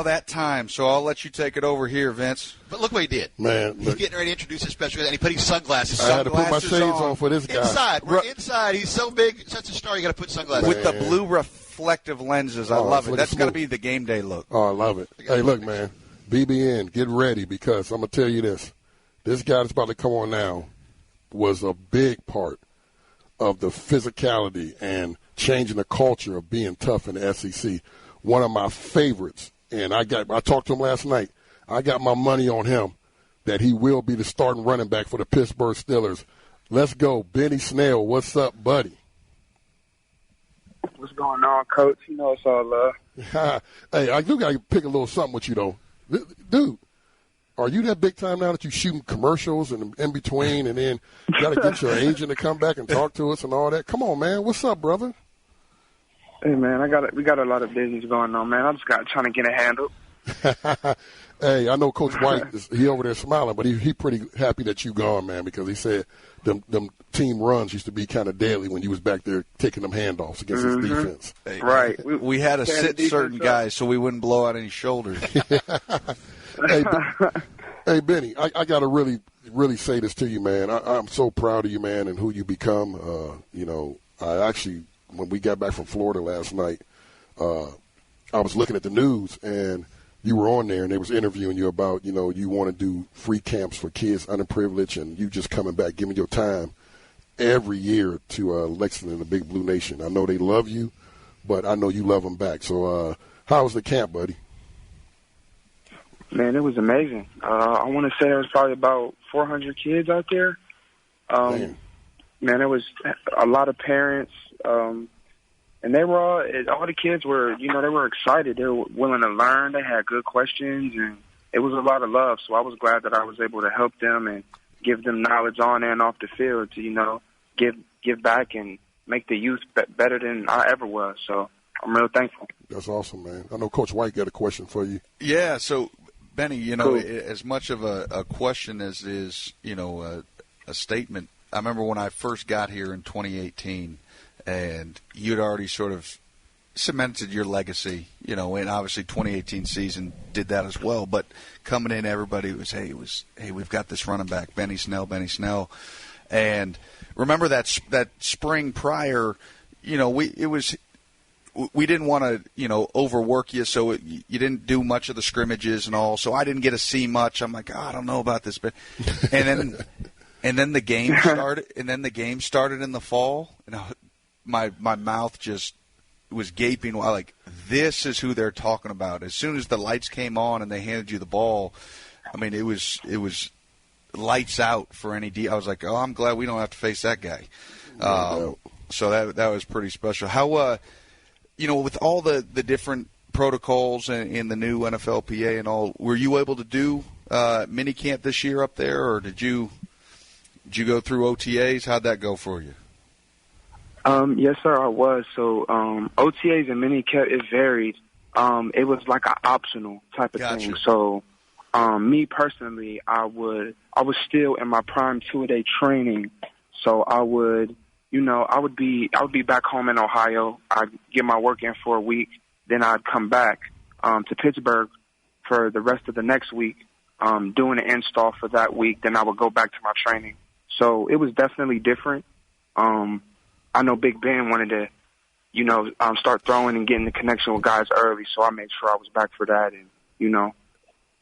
that time, so I'll let you take it over here, Vince. But look what he did. Man, he's getting ready to introduce his special guest, and he put his sunglasses I had to put my shades on for this guy. Inside. We're inside. He's so big, such a star, you got to put sunglasses with the blue reflective lenses. I love it. That's got to be the game day look. Oh, I love it. Hey, look, man, BBN, get ready because I'm going to tell you this. This guy that's about to come on now was a big part of the physicality and changing the culture of being tough in the SEC. One of my favorites, and I talked to him last night. I got my money on him that he will be the starting running back for the Pittsburgh Steelers. Let's go. Benny Snell, what's up, buddy? What's going on, Coach? You know it's all love. Hey, I do got to pick a little something with you, though. Dude, are you that big time now that you shooting commercials and in between and then you got to get your agent to come back and talk to us and all that? Come on, man. What's up, brother? Hey, man, we got a lot of business going on, man. I just trying to get it handled. Hey, I know Coach White, he over there smiling, but he pretty happy that you gone, man, because he said them team runs used to be kind of deadly when you was back there taking them handoffs against his defense. Hey, right. We had to sit certain guys so we wouldn't blow out any shoulders. Hey, Benny, I got to really, really say this to you, man. I'm so proud of you, man, and who you become. I actually, when we got back from Florida last night, I was looking at the news, and you were on there, and they was interviewing you about, you want to do free camps for kids underprivileged, and you just coming back, giving your time every year to Lexington and the Big Blue Nation. I know they love you, but I know you love them back. So how was the camp, buddy? Man, it was amazing. I want to say there was probably about 400 kids out there. Man, it was a lot of parents, and they were all the kids were, they were excited. They were willing to learn. They had good questions, and it was a lot of love. So I was glad that I was able to help them and give them knowledge on and off the field to, give back and make the youth better than I ever was. So I'm real thankful. That's awesome, man. I know Coach White got a question for you. Yeah, so, Benny, Cool. as much of a question as is, a statement, I remember when I first got here in 2018, and you'd already sort of cemented your legacy, and obviously 2018 season did that as well. But coming in, everybody was, hey, we've got this running back, Benny Snell. And remember that spring prior, we didn't want to, overwork you, so you didn't do much of the scrimmages and all. So I didn't get to see much. I'm like, I don't know about this, but and then the game started. And then the game started in the fall, and my mouth just was gaping. Like, this is who they're talking about. As soon as the lights came on and they handed you the ball, I mean, it was lights out for any D. I was like, oh, I'm glad we don't have to face that guy. So that was pretty special. How with all the different protocols in the new NFLPA and all, were you able to do mini camp this year up there, or did you go through OTAs? How'd that go for you? Yes, sir, I was. So OTAs and mini camp, it varied. It was like an optional type of thing. So me personally, I was still in my prime 2-a-day training. So I would be back home in Ohio. I'd get my work in for a week. Then I'd come back to Pittsburgh for the rest of the next week, doing an install for that week. Then I would go back to my training. So it was definitely different. I know Big Ben wanted to, start throwing and getting the connection with guys early. So I made sure I was back for that and,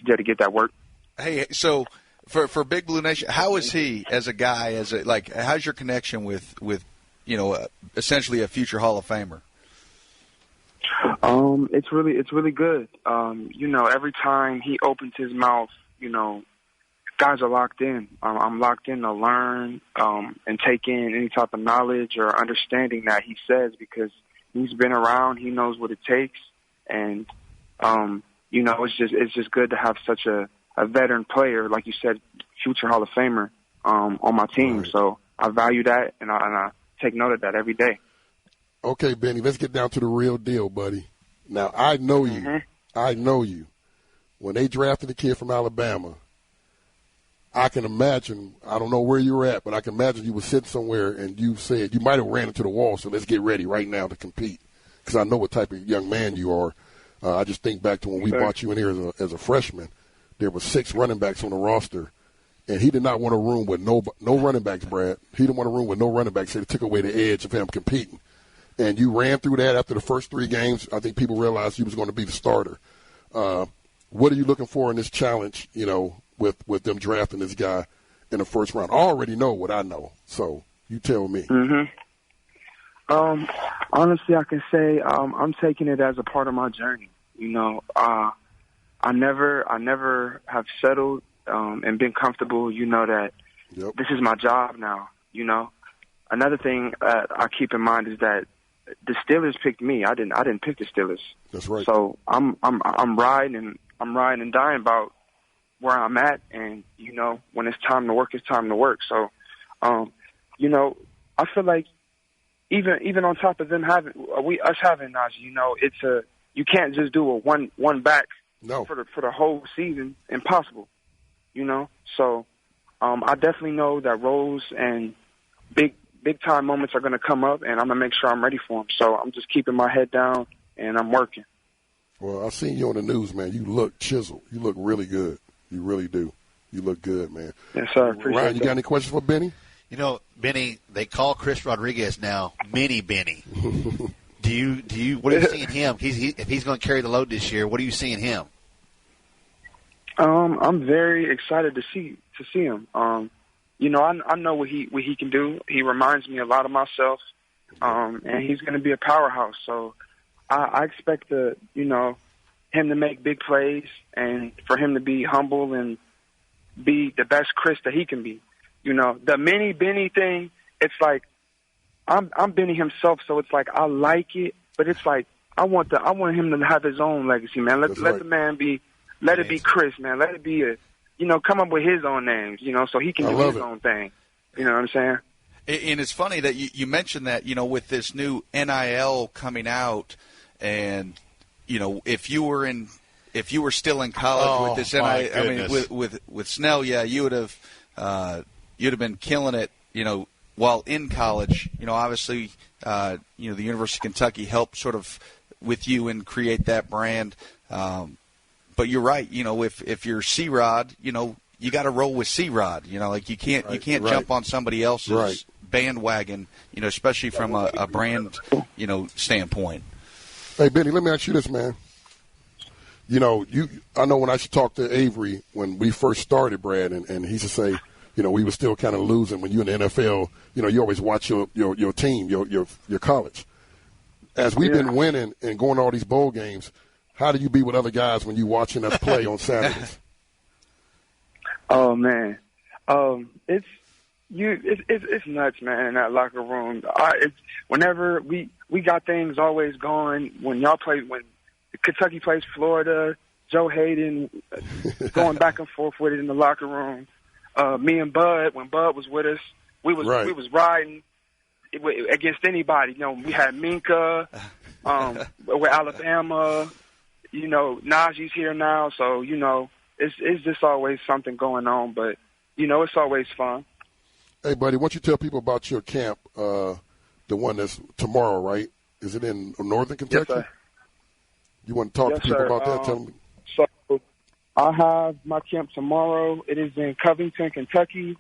had to get that work. Hey, so for Big Blue Nation, how is he as a guy? How's your connection with essentially a future Hall of Famer? It's really good. Every time he opens his mouth, guys are locked in. I'm locked in to learn and take in any type of knowledge or understanding that he says, because he's been around. He knows what it takes, and it's just good to have such a veteran player, like you said, future Hall of Famer, on my team. Right. So I value that, and I take note of that every day. Okay, Benny, let's get down to the real deal, buddy. Now, I know you. Mm-hmm. I know you. When they drafted the kid from Alabama, I can imagine, I don't know where you were at, but I can imagine you were sitting somewhere and you said, you might have ran into the wall, so let's get ready right now to compete, because I know what type of young man you are. I just think back to when we brought you in here as a freshman. There were 6 running backs on the roster, and he did not want a room with no running backs, Brad. He didn't want a room with no running backs. It took away the edge of him competing. And you ran through that after the first 3 games. I think people realized you was going to be the starter. What are you looking for in this challenge, with them drafting this guy in the first round? I already know what I know, so you tell me. Honestly, I can say I'm taking it as a part of my journey. I never have settled and been comfortable. That This is my job now. Another thing I keep in mind is that the Steelers picked me. I didn't pick the Steelers. That's right. So I'm riding and dying about where I'm at, and when it's time to work, it's time to work. So, I feel like even on top of them having Najee, you can't just do a one back for the whole season. Impossible. So I definitely know that roles and big time moments are going to come up, and I'm going to make sure I'm ready for them. So I'm just keeping my head down and I'm working. Well, I've seen you on the news, man. You look chiseled. You look really good. You really do. You look good, man. Yes, sir. Appreciate Ryan, you got any questions for Benny? Benny, they call Chris Rodriguez now Mini Benny. What are you seeing him? If he's going to carry the load this year, what are you seeing him? I'm very excited to see him. I know what he can do. He reminds me a lot of myself, and he's going to be a powerhouse. So I expect him to make big plays and for him to be humble and be the best Chris that he can be. The mini Benny thing, it's like I'm Benny himself, so it's like I like it, but it's like I want him to have his own legacy, man. Let the man be. Let it be Chris, man. Let it be come up with his own names, so he can do his own thing. You know what I'm saying? And it's funny that you mentioned that, with this new NIL coming out, and if you were still in college with this NIL, with Snell, you would have you'd have been killing it, while in college. Obviously, the University of Kentucky helped sort of with you and create that brand. But you're right. If you're C-Rod, you got to roll with C-Rod. You can't jump on somebody else's bandwagon. Especially from a brand, standpoint. Hey, Benny, let me ask you this, man. I know when I used to talk to Avery when we first started, Brad, and he used to say, we were still kind of losing when you're in the NFL. You always watch your team, your college. As we've been winning and going to all these bowl games, how do you be with other guys when you're watching us play on Saturdays? Oh man, it's nuts, man. In that locker room, whenever we got things always going. When Kentucky plays Florida, Joe Hayden going back and forth with it in the locker room. Me and Bud, when Bud was with us, we was riding against anybody. We had Minka with Alabama. Najee's here now, so it's just always something going on. But it's always fun. Hey, buddy, why don't you tell people about your camp, the one that's tomorrow, right? Is it in northern Kentucky? Yes, sir. You want to talk to people about that? Tell them. So I have my camp tomorrow. It is in Covington, Kentucky.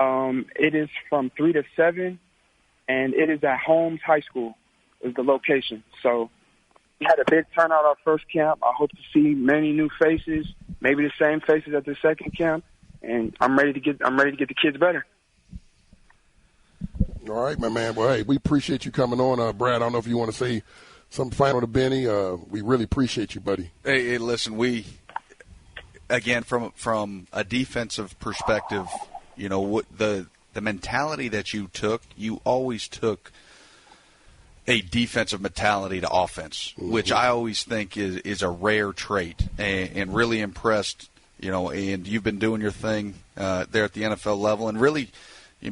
It is from 3 to 7, and it is at Holmes High School is the location. So we had a big turnout our first camp. I hope to see many new faces, maybe the same faces at the second camp, and I'm ready to get the kids better. All right, my man. Well, hey, we appreciate you coming on. Brad, I don't know if you want to say something final to Benny. We really appreciate you, buddy. Hey, listen, again, from a defensive perspective, what the mentality that you took, you always took a defensive mentality to offense, which I always think is a rare trait, and really impressed, and you've been doing your thing there at the NFL level, and really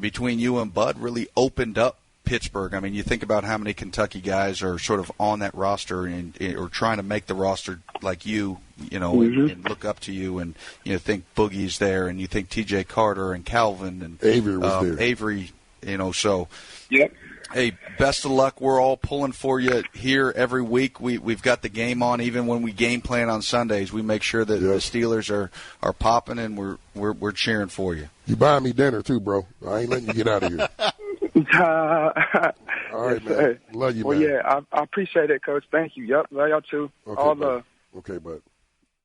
between you and Bud really opened up Pittsburgh. I mean, you think about how many Kentucky guys are sort of on that roster or trying to make the roster like you, and look up to you, and think Boogie's there, and you think T.J. Carter and Calvin and Avery was there. Avery, so. Yep. Hey, best of luck. We're all pulling for you here every week. We've got the game on. Even when we game plan on Sundays, we make sure that the Steelers are popping, and we're cheering for you. You buying me dinner too, bro. I ain't letting you get out of here. All right, man. Love you, man. Well, yeah, I appreciate it, Coach. Thank you. Yep, love y'all too. Okay, all bud. love. Okay, bud.